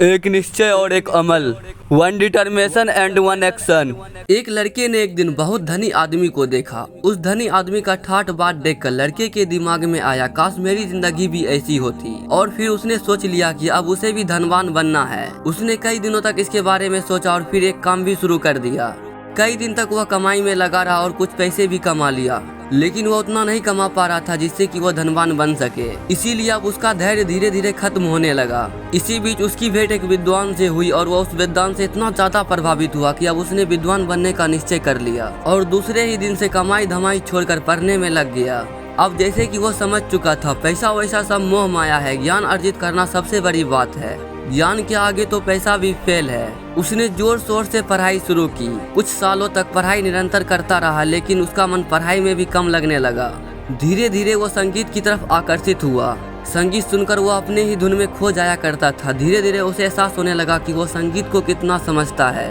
एक निश्चय और एक अमल, one determination and one action. एक लड़के ने एक दिन बहुत धनी आदमी को देखा। उस धनी आदमी का ठाठ बात देखकर लड़के के दिमाग में आया, काश मेरी जिंदगी भी ऐसी होती। और फिर उसने सोच लिया कि अब उसे भी धनवान बनना है। उसने कई दिनों तक इसके बारे में सोचा और फिर एक काम भी शुरू कर दिया। कई दिन तक वह कमाई में लगा रहा और कुछ पैसे भी कमा लिया, लेकिन वह उतना नहीं कमा पा रहा था जिससे कि वह धनवान बन सके। इसीलिए अब उसका धैर्य धीरे धीरे खत्म होने लगा। इसी बीच उसकी भेंट एक विद्वान से हुई और वह उस विद्वान से इतना ज्यादा प्रभावित हुआ कि अब उसने विद्वान बनने का निश्चय कर लिया और दूसरे ही दिन से कमाई धमाई छोड़कर पढ़ने में लग गया। अब जैसे कि वह समझ चुका था, पैसा वैसा सब मोह माया है, ज्ञान अर्जित करना सबसे बड़ी बात है। ज्ञान के आगे तो पैसा भी फेल है। उसने जोर शोर से पढ़ाई शुरू की। कुछ सालों तक पढ़ाई निरंतर करता रहा, लेकिन उसका मन पढ़ाई में भी कम लगने लगा। धीरे धीरे वो संगीत की तरफ आकर्षित हुआ। संगीत सुनकर वो अपने ही धुन में खो जाया करता था। धीरे धीरे उसे एहसास होने लगा कि वो संगीत को कितना समझता है।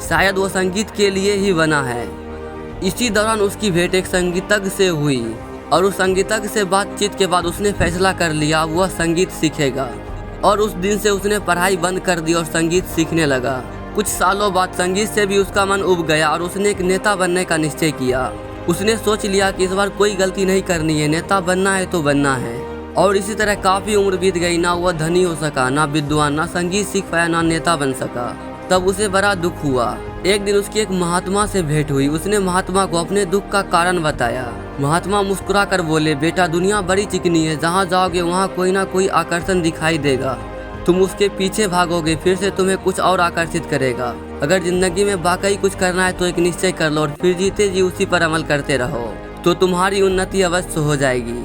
शायद वो संगीत के लिए ही बना है। इसी दौरान उसकी भेंट एक संगीतज्ञ से हुई और उस संगीतज्ञ से बातचीत के बाद उसने फैसला कर लिया वह संगीत सीखेगा। और उस दिन से उसने पढ़ाई बंद कर दी और संगीत सीखने लगा। कुछ सालों बाद संगीत से भी उसका मन उब गया और उसने एक नेता बनने का निश्चय किया। उसने सोच लिया कि इस बार कोई गलती नहीं करनी है, नेता बनना है तो बनना है। और इसी तरह काफी उम्र बीत गई, ना वह धनी हो सका, ना विद्वान, ना संगीत सीख पाया, ना नेता बन सका। तब उसे बड़ा दुख हुआ। एक दिन उसकी एक महात्मा से भेंट हुई। उसने महात्मा को अपने दुख का कारण बताया। महात्मा मुस्कुरा कर बोले, बेटा दुनिया बड़ी चिकनी है, जहाँ जाओगे वहाँ कोई ना कोई आकर्षण दिखाई देगा। तुम उसके पीछे भागोगे, फिर से तुम्हें कुछ और आकर्षित करेगा। अगर जिंदगी में वाकई कुछ करना है तो एक निश्चय कर लो और फिर जीते जी उसी पर अमल करते रहो, तो तुम्हारी उन्नति अवश्य हो जाएगी।